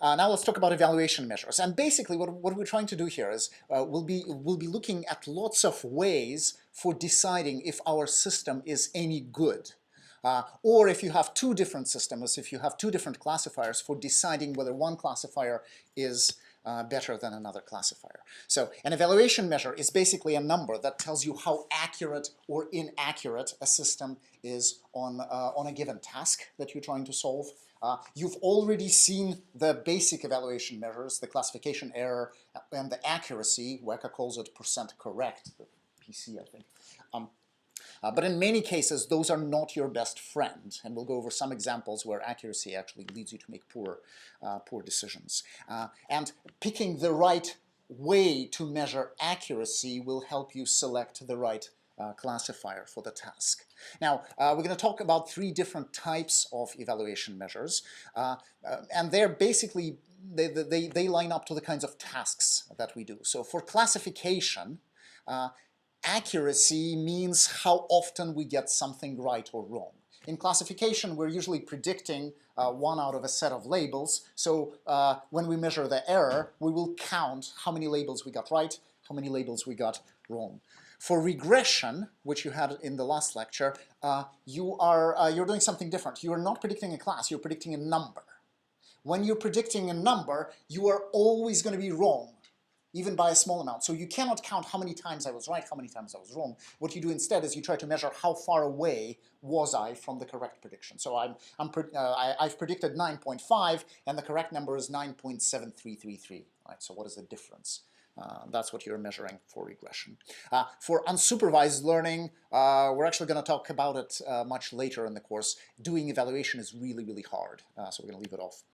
Now let's talk about evaluation measures. And basically what we're trying to do here is we'll be looking at lots of ways for deciding if our system is any good. Or if you have two different systems, if you have two different classifiers, for deciding whether one classifier is better than another classifier. So an evaluation measure is basically a number that tells you how accurate or inaccurate a system is on a given task that you're trying to solve. You've already seen the basic evaluation measures, the classification error and the accuracy. WECA calls it percent correct, the PC, I think. But in many cases, those are not your best friend, and we'll go over some examples where accuracy actually leads you to make poor decisions. And picking the right way to measure accuracy will help you select the right classifier for the task. Now, we're going to talk about three different types of evaluation measures, and they're basically, they line up to the kinds of tasks that we do. So for classification, accuracy means how often we get something right or wrong. In classification, we're usually predicting one out of a set of labels. So when we measure the error, we will count how many labels we got right, how many labels we got wrong. For regression, which you had in the last lecture, you're doing something different. You're not predicting a class, you're predicting a number. When you're predicting a number, you are always going to be wrong, even by a small amount. So you cannot count how many times I was right, how many times I was wrong. What you do instead is you try to measure how far away was I from the correct prediction. So I've predicted 9.5, and the correct number is 9.7333. Right? So what is the difference? That's what you're measuring for regression. For unsupervised learning, we're actually going to talk about it much later in the course. Doing evaluation is really, really hard, so we're going to leave it off